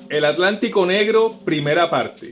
El Atlántico Negro, primera parte.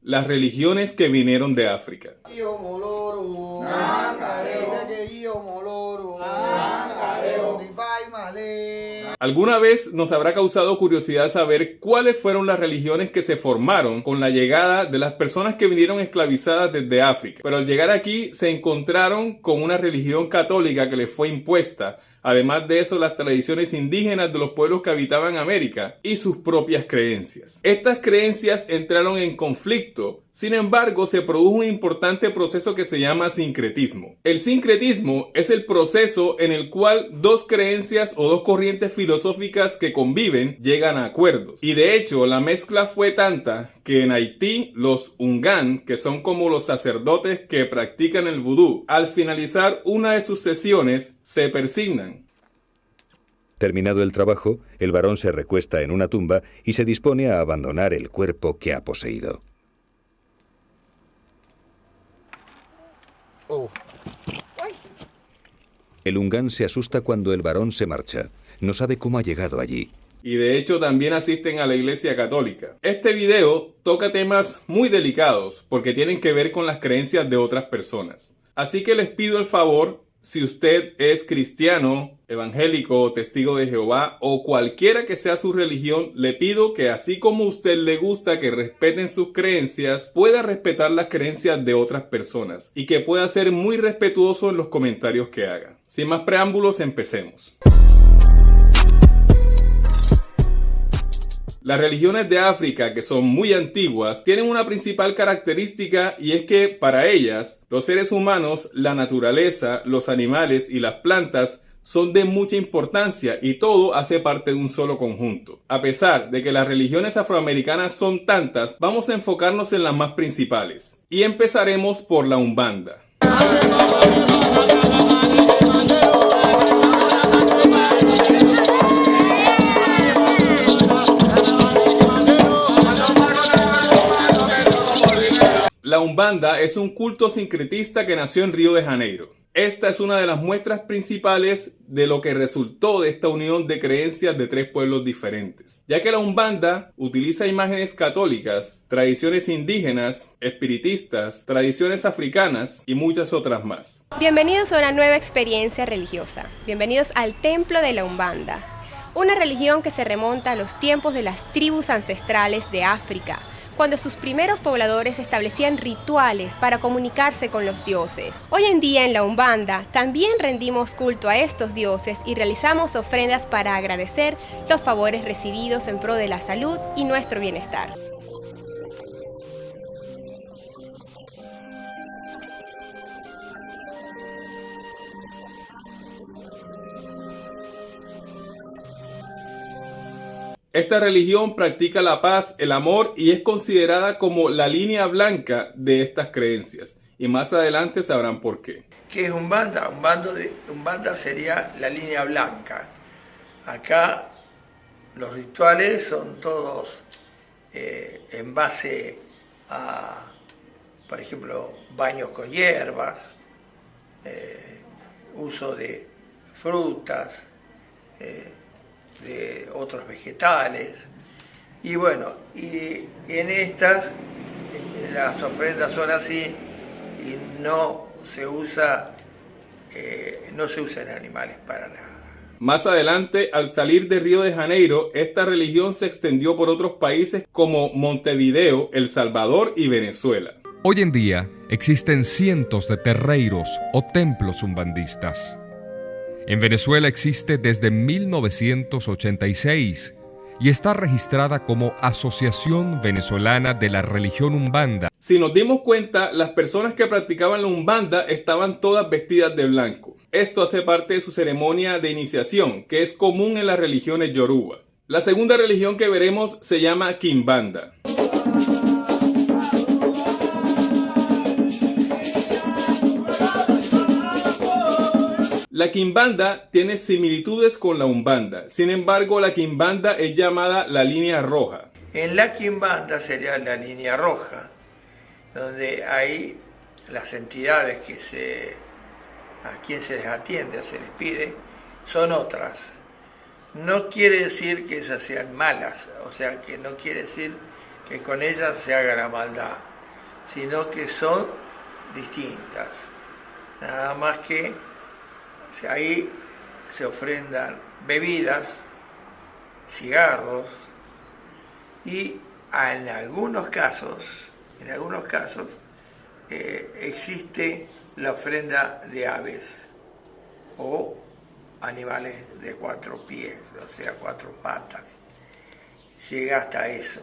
Las religiones que vinieron de África. ¿Alguna vez nos habrá causado curiosidad saber cuáles fueron las religiones que se formaron con la llegada de las personas que vinieron esclavizadas desde África? Pero al llegar aquí se encontraron con una religión católica que les fue impuesta. Además de eso, las tradiciones indígenas de los pueblos que habitaban América y sus propias creencias. Estas creencias entraron en conflicto. Sin embargo, se produjo un importante proceso que se llama sincretismo. El sincretismo es el proceso en el cual dos creencias o dos corrientes filosóficas que conviven llegan a acuerdos. Y de hecho, la mezcla fue tanta que en Haití los Ungan, que son como los sacerdotes que practican el vudú, al finalizar una de sus sesiones se persignan. Terminado el trabajo, el varón se recuesta en una tumba y se dispone a abandonar el cuerpo que ha poseído. El Ungan se asusta cuando el varón se marcha. No sabe cómo ha llegado allí. Y de hecho también asisten a la Iglesia Católica. Este video toca temas muy delicados porque tienen que ver con las creencias de otras personas. Así que les pido el favor, si usted es cristiano, evangélico, testigo de Jehová o cualquiera que sea su religión, le pido que así como a usted le gusta que respeten sus creencias, pueda respetar las creencias de otras personas y que pueda ser muy respetuoso en los comentarios que haga. Sin más preámbulos, empecemos. Las religiones de África, que son muy antiguas, tienen una principal característica y es que para ellas, los seres humanos, la naturaleza, los animales y las plantas son de mucha importancia y todo hace parte de un solo conjunto. A pesar de que las religiones afroamericanas son tantas, vamos a enfocarnos en las más principales. Y empezaremos por la Umbanda. La Umbanda es un culto sincretista que nació en Río de Janeiro. Esta es una de las muestras principales de lo que resultó de esta unión de creencias de tres pueblos diferentes, ya que la Umbanda utiliza imágenes católicas, tradiciones indígenas, espiritistas, tradiciones africanas y muchas otras más. Bienvenidos a una nueva experiencia religiosa. Bienvenidos al Templo de la Umbanda, una religión que se remonta a los tiempos de las tribus ancestrales de África, cuando sus primeros pobladores establecían rituales para comunicarse con los dioses. Hoy en día en la Umbanda también rendimos culto a estos dioses y realizamos ofrendas para agradecer los favores recibidos en pro de la salud y nuestro bienestar. Esta religión practica la paz, el amor y es considerada como la línea blanca de estas creencias. Y más adelante sabrán por qué. ¿Qué es Umbanda? Umbanda sería la línea blanca. Acá los rituales son todos en base a, por ejemplo, baños con hierbas, uso de frutas, de otros vegetales, y bueno, y en estas las ofrendas son así y no se usan animales para nada. Más adelante, al salir de Río de Janeiro, esta religión se extendió por otros países como Montevideo, El Salvador y Venezuela. Hoy en día existen cientos de terreiros o templos umbandistas. En Venezuela existe desde 1986 y está registrada como Asociación Venezolana de la Religión Umbanda. Si nos dimos cuenta, las personas que practicaban la Umbanda estaban todas vestidas de blanco. Esto hace parte de su ceremonia de iniciación, que es común en las religiones yoruba. La segunda religión que veremos se llama Kimbanda. La Kimbanda tiene similitudes con la Umbanda. Sin embargo, la Kimbanda es llamada la línea roja. En la Kimbanda sería la línea roja, donde hay las entidades a quien se les atiende, se les pide, son otras. No quiere decir que esas sean malas, o sea, que no quiere decir que con ellas se haga la maldad, sino que son distintas. Nada más que ahí se ofrendan bebidas, cigarros y en algunos casos existe la ofrenda de aves o animales de 4 pies, o sea, 4 patas. Llega hasta eso.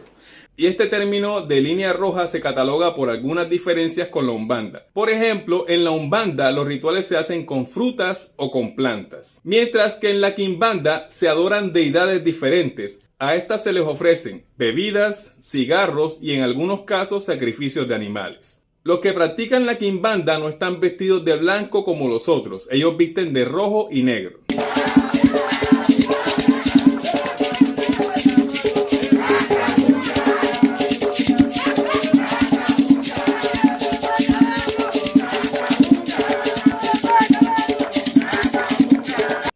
Y este término de línea roja se cataloga por algunas diferencias con la Umbanda. Por ejemplo, en la Umbanda los rituales se hacen con frutas o con plantas, mientras que en la Quimbanda se adoran deidades diferentes. A estas se les ofrecen bebidas, cigarros y en algunos casos sacrificios de animales. Los que practican la Quimbanda no están vestidos de blanco como los otros, ellos visten de rojo y negro.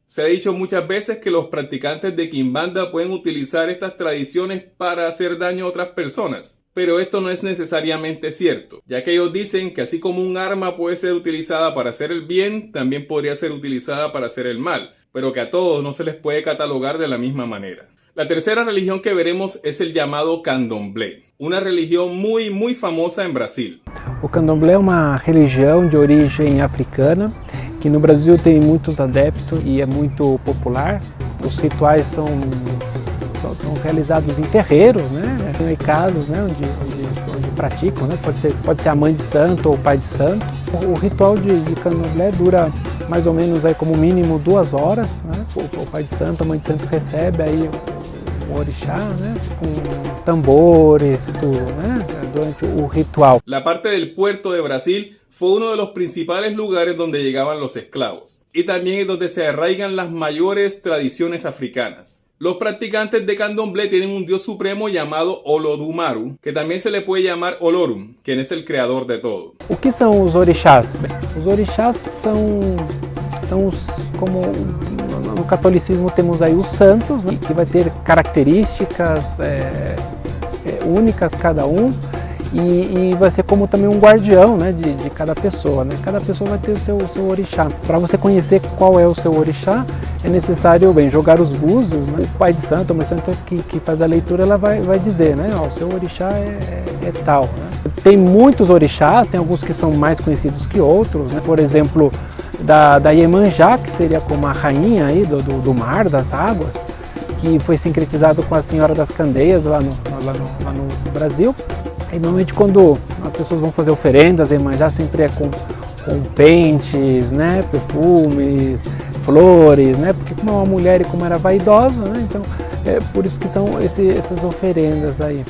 Se ha dicho muchas veces que los practicantes de Quimbanda pueden utilizar estas tradiciones para hacer daño a otras personas. Pero esto no es necesariamente cierto, ya que ellos dicen que así como un arma puede ser utilizada para hacer el bien, también podría ser utilizada para hacer el mal, pero que a todos no se les puede catalogar de la misma manera. La tercera religión que veremos es el llamado Candomblé, una religión muy famosa en Brasil. O Candomblé é uma religião de origem africana, que no Brasil tem muitos adeptos e é muito popular. Os rituais são realizados em terreiros, né? Em casas, né? onde praticam, né? Pode ser a mãe de santo ou o pai de santo. O ritual de Candomblé dura mais ou menos aí como mínimo 2 horas, né? O pai de santo, a mãe de santo recebe aí o orixá, né? Com tambores, tudo, né? Durante o ritual. La parte del puerto de Brasil fue uno de los principales lugares donde llegaban los esclavos y también es donde se arraigan las mayores tradiciones africanas. Los practicantes de Candomblé tienen un dios supremo llamado Olodumaru, que también se le puede llamar Olorum, quien es el creador de todo. O que são os orixás? Bem, os orixás são os, como no catolicismo temos aí os santos, né, que vai ter características únicas cada um, e vai ser como também um guardião, né, de cada pessoa, né? Cada pessoa vai ter o seu orixá. Para você conhecer qual é o seu orixá, é necessário jogar os búzios, né? O pai de santo, a mãe santa que faz a leitura, ela vai dizer, né? O seu orixá é tal, né? Tem muitos orixás, tem alguns que são mais conhecidos que outros, né? Por exemplo, da Iemanjá, que seria como a rainha aí do mar, das águas, que foi sincretizado com a Senhora das Candeias lá no Brasil. E normalmente quando as pessoas vão fazer oferendas, a Iemanjá sempre é com pentes, né, perfumes, flores, né, porque como é uma mulher e como era vaidosa, né, então é por isso que são essas oferendas aí.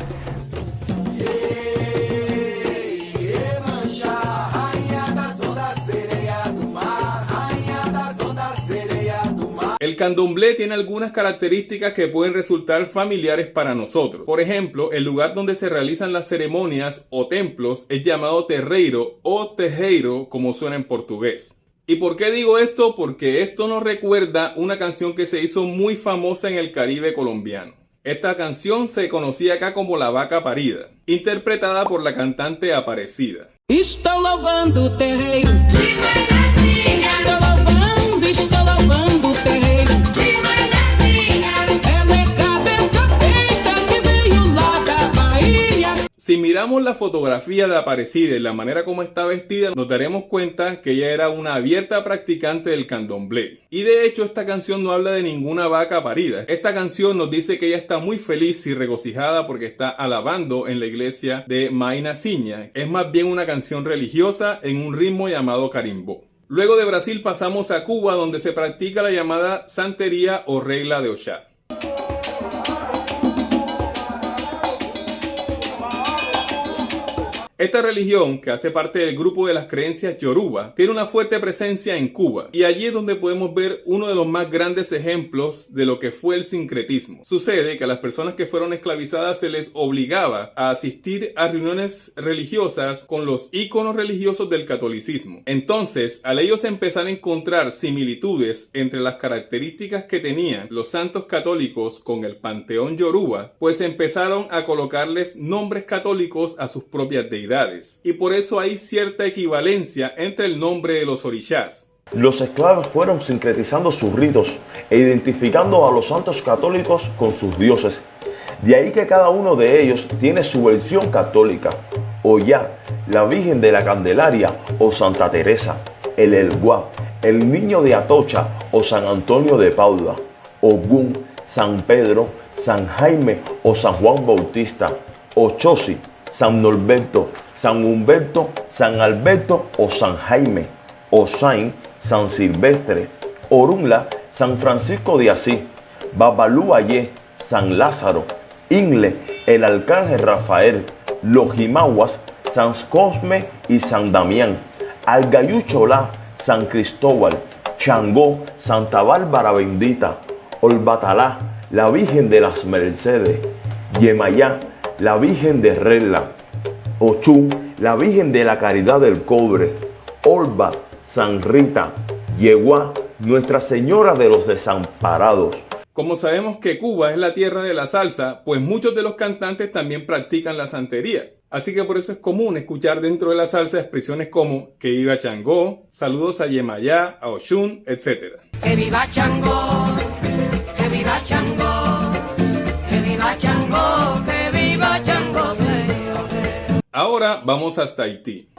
El candomblé tiene algunas características que pueden resultar familiares para nosotros. Por ejemplo, el lugar donde se realizan las ceremonias o templos es llamado terreiro o terreiro, como suena en portugués. ¿Y por qué digo esto? Porque esto nos recuerda una canción que se hizo muy famosa en el Caribe colombiano. Esta canción se conocía acá como La Vaca Parida, interpretada por la cantante Aparecida. Estou louvando o terreiro de Manazinha. Estou louvando o terreiro de Manazinha. Ela é cabeça feita que veio lá da Bahia. Si miramos la fotografía de Aparecida y la manera como está vestida, nos daremos cuenta que ella era una abierta practicante del candomblé. Y de hecho esta canción no habla de ninguna vaca parida. Esta canción nos dice que ella está muy feliz y regocijada porque está alabando en la iglesia de Manazinha. Es más bien una canción religiosa en un ritmo llamado carimbó. Luego de Brasil pasamos a Cuba, donde se practica la llamada santería o regla de Oxá. Esta religión, que hace parte del grupo de las creencias Yoruba, tiene una fuerte presencia en Cuba, y allí es donde podemos ver uno de los más grandes ejemplos de lo que fue el sincretismo. Sucede que a las personas que fueron esclavizadas se les obligaba a asistir a reuniones religiosas con los íconos religiosos del catolicismo. Entonces, al ellos empezar a encontrar similitudes entre las características que tenían los santos católicos con el panteón Yoruba, pues empezaron a colocarles nombres católicos a sus propias deidades. Y por eso hay cierta equivalencia entre el nombre de los orishás. Los esclavos fueron sincretizando sus ritos e identificando a los santos católicos con sus dioses. De ahí que cada uno de ellos tiene su versión católica. Oya, la Virgen de la Candelaria o Santa Teresa, el Elguá, el Niño de Atocha o San Antonio de Padua, Ogún, San Pedro, San Jaime o San Juan Bautista, Ochosi, San Norberto, San Humberto, San Alberto o San Jaime, Osain, San Silvestre, Orunla, San Francisco de Asís, Babalú Ayé, San Lázaro, Ingle, el Arcángel Rafael, los Jimaguas, San Cosme y San Damián, Algayucholá, San Cristóbal, Changó, Santa Bárbara Bendita, Olbatalá, la Virgen de las Mercedes, Yemayá, la Virgen de Regla, Ochú, la Virgen de la Caridad del Cobre, Olba, San Rita, Yeguá, Nuestra Señora de los Desamparados. Como sabemos que Cuba es la tierra de la salsa, pues muchos de los cantantes también practican la santería. Así que por eso es común escuchar dentro de la salsa expresiones como que viva Changó, saludos a Yemayá, a Oshun, etc. Que viva Changó, que viva Changó, que viva Changó, que viva Changó. Ahora vamos hasta Haití.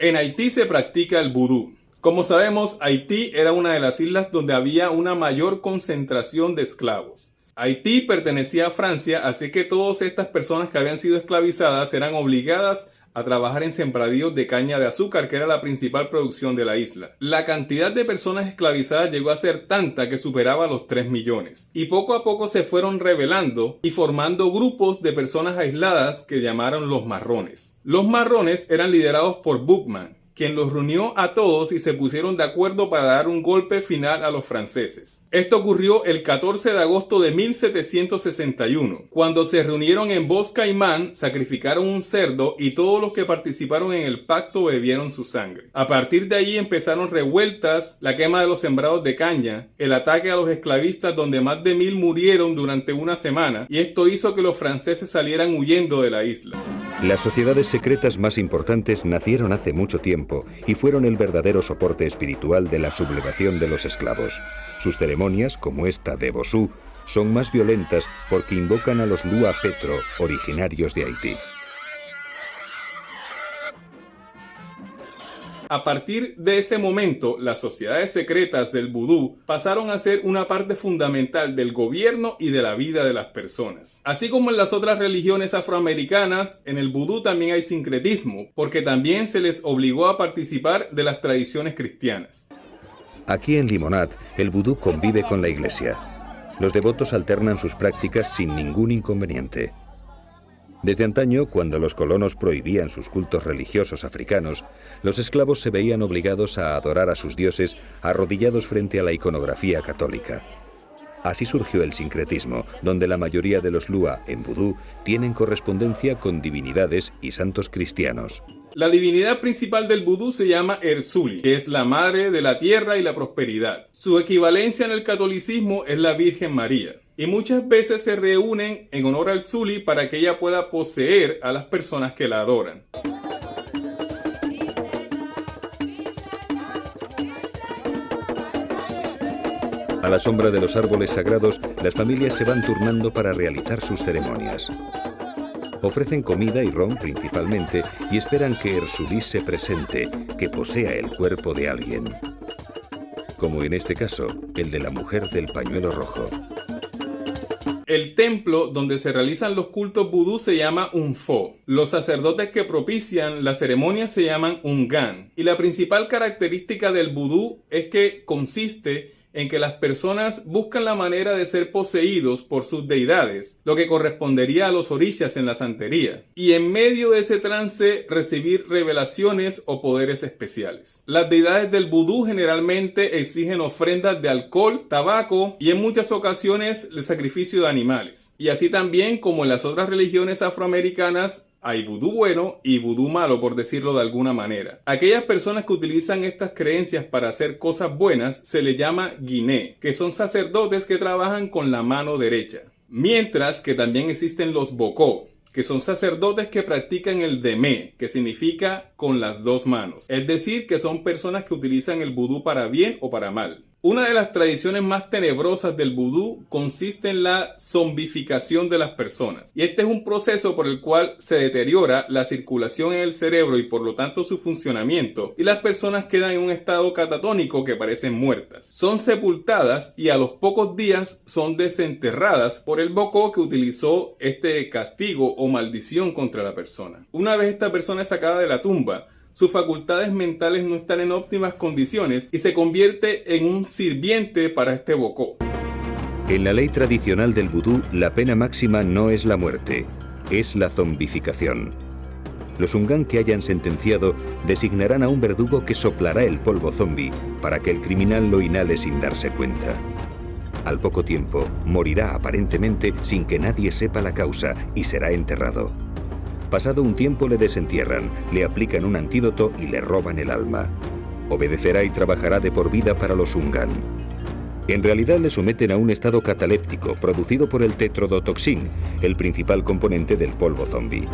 En Haití se practica el vudú. Como sabemos, Haití era una de las islas donde había una mayor concentración de esclavos. Haití pertenecía a Francia, así que todas estas personas que habían sido esclavizadas eran obligadas a trabajar en sembradíos de caña de azúcar, que era la principal producción de la isla. La cantidad de personas esclavizadas llegó a ser tanta que superaba los 3 millones. Y poco a poco se fueron rebelando y formando grupos de personas aisladas que llamaron los marrones. Los marrones eran liderados por Boukman, quien los reunió a todos y se pusieron de acuerdo para dar un golpe final a los franceses. Esto ocurrió el 14 de agosto de 1761. Cuando se reunieron en Bos Caimán, sacrificaron un cerdo y todos los que participaron en el pacto bebieron su sangre. A partir de ahí empezaron revueltas, la quema de los sembrados de caña, el ataque a los esclavistas donde más de 1000 murieron durante una semana, y esto hizo que los franceses salieran huyendo de la isla. Las sociedades secretas más importantes nacieron hace mucho tiempo y fueron el verdadero soporte espiritual de la sublevación de los esclavos. Sus ceremonias, como esta de Bosú, son más violentas porque invocan a los Lua Petro, originarios de Haití. A partir de ese momento, las sociedades secretas del vudú pasaron a ser una parte fundamental del gobierno y de la vida de las personas. Así como en las otras religiones afroamericanas, en el vudú también hay sincretismo, porque también se les obligó a participar de las tradiciones cristianas. Aquí en Limonad, el vudú convive con la iglesia. Los devotos alternan sus prácticas sin ningún inconveniente. Desde antaño, cuando los colonos prohibían sus cultos religiosos africanos, los esclavos se veían obligados a adorar a sus dioses arrodillados frente a la iconografía católica. Así surgió el sincretismo, donde la mayoría de los Lua en vudú tienen correspondencia con divinidades y santos cristianos. La divinidad principal del vudú se llama Erzuli, que es la madre de la tierra y la prosperidad. Su equivalencia en el catolicismo es la Virgen María. Y muchas veces se reúnen en honor al Zuli para que ella pueda poseer a las personas que la adoran. A la sombra de los árboles sagrados, las familias se van turnando para realizar sus ceremonias. Ofrecen comida y ron principalmente y esperan que Erzuli se presente, que posea el cuerpo de alguien. Como en este caso, el de la mujer del pañuelo rojo. El templo donde se realizan los cultos vudú se llama un fo. Los sacerdotes que propician la ceremonia se llaman un gan. Y la principal característica del vudú es que consiste en que las personas buscan la manera de ser poseídos por sus deidades, lo que correspondería a los orishas en la santería, y en medio de ese trance recibir revelaciones o poderes especiales. Las deidades del vudú generalmente exigen ofrendas de alcohol, tabaco y en muchas ocasiones el sacrificio de animales. Y así también como en las otras religiones afroamericanas, hay vudú bueno y vudú malo, por decirlo de alguna manera. Aquellas personas que utilizan estas creencias para hacer cosas buenas se les llama guiné, que son sacerdotes que trabajan con la mano derecha. Mientras que también existen los bokó, que son sacerdotes que practican el demé, que significa con las dos manos. Es decir, que son personas que utilizan el vudú para bien o para mal. Una de las tradiciones más tenebrosas del vudú consiste en la zombificación de las personas. Y este es un proceso por el cual se deteriora la circulación en el cerebro y por lo tanto su funcionamiento, y las personas quedan en un estado catatónico que parecen muertas. Son sepultadas y a los pocos días son desenterradas por el bokó que utilizó este castigo o maldición contra la persona. Una vez esta persona es sacada de la tumba, sus facultades mentales no están en óptimas condiciones y se convierte en un sirviente para este bokó. En la ley tradicional del vudú, la pena máxima no es la muerte, es la zombificación. Los Ungan que hayan sentenciado designarán a un verdugo que soplará el polvo zombi para que el criminal lo inhale sin darse cuenta. Al poco tiempo, morirá aparentemente sin que nadie sepa la causa y será enterrado. Pasado un tiempo le desentierran, le aplican un antídoto y le roban el alma. Obedecerá y trabajará de por vida para los Ungan. En realidad le someten a un estado cataléptico producido por el tetrodotoxín, el principal componente del polvo zombi.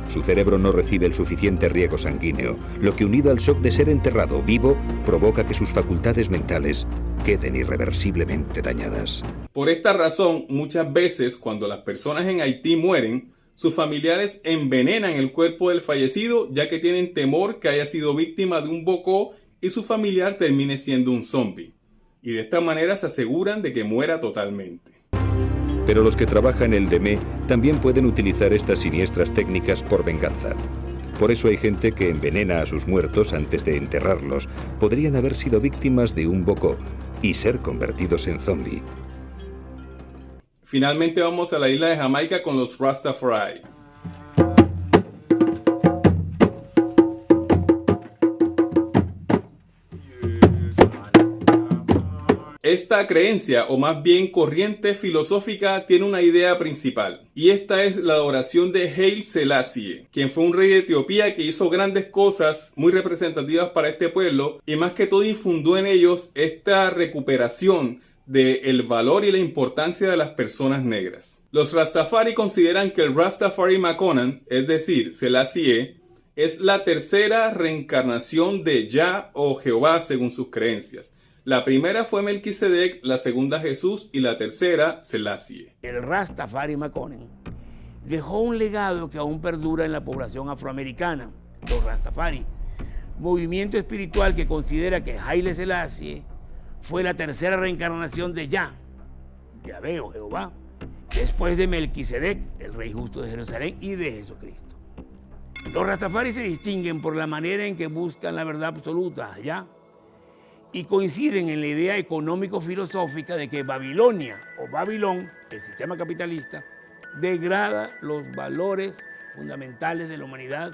Su cerebro no recibe el suficiente riego sanguíneo, lo que unido al shock de ser enterrado vivo provoca que sus facultades mentales queden irreversiblemente dañadas. Por esta razón, muchas veces cuando las personas en Haití mueren, sus familiares envenenan el cuerpo del fallecido ya que tienen temor que haya sido víctima de un bokó y su familiar termine siendo un zombie. Y de esta manera se aseguran de que muera totalmente. Pero los que trabajan el demé también pueden utilizar estas siniestras técnicas por venganza. Por eso hay gente que envenena a sus muertos antes de enterrarlos. Podrían haber sido víctimas de un bokó y ser convertidos en zombie. Finalmente vamos a la isla de Jamaica con los Rastafari. Esta creencia, o más bien corriente filosófica, tiene una idea principal, y esta es la adoración de Haile Selassie, quien fue un rey de Etiopía que hizo grandes cosas muy representativas para este pueblo, y más que todo infundó en ellos esta recuperación del valor y la importancia de las personas negras. Los Rastafari consideran que el Rastafari Makonnen, es decir, Selassie, es la tercera reencarnación de Yah o Jehová según sus creencias. La primera fue Melquisedec, la segunda Jesús y la tercera Selassie. El Rastafari Makonnen dejó un legado que aún perdura en la población afroamericana, los Rastafari, movimiento espiritual que considera que Haile Selassie fue la tercera reencarnación de Yahvé o Jehová, después de Melquisedec, el rey justo de Jerusalén, y de Jesucristo. Los Rastafari se distinguen por la manera en que buscan la verdad absoluta allá y coinciden en la idea económico-filosófica de que Babilonia o Babilón, el sistema capitalista, degrada los valores fundamentales de la humanidad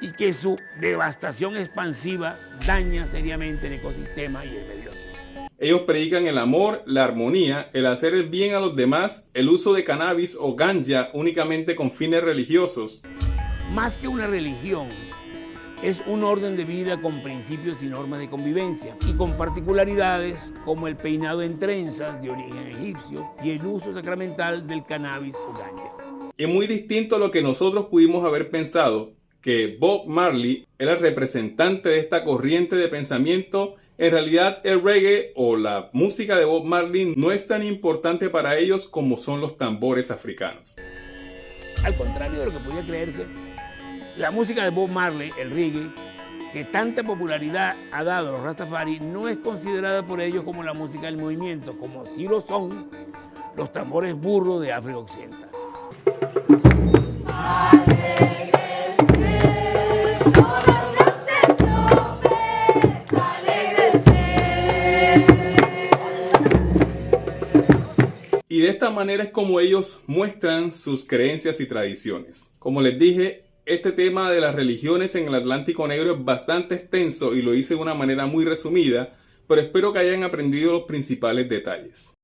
y que su devastación expansiva daña seriamente el ecosistema y el medio ambiente. Ellos predican el amor, la armonía, el hacer el bien a los demás, el uso de cannabis o ganja únicamente con fines religiosos. Más que una religión, es un orden de vida con principios y normas de convivencia y con particularidades como el peinado en trenzas de origen egipcio y el uso sacramental del cannabis o ganja. Es muy distinto a lo que nosotros pudimos haber pensado, que Bob Marley era el representante de esta corriente de pensamiento. En realidad el reggae o la música de Bob Marley no es tan importante para ellos como son los tambores africanos. Al contrario de lo que podía creerse, la música de Bob Marley, el reggae, que tanta popularidad ha dado a los Rastafari, no es considerada por ellos como la música del movimiento, como sí lo son los tambores burros de África Occidental. esta manera es como ellos muestran sus creencias y tradiciones. Como les dije, este tema de las religiones en el Atlántico Negro es bastante extenso y lo hice de una manera muy resumida, pero espero que hayan aprendido los principales detalles.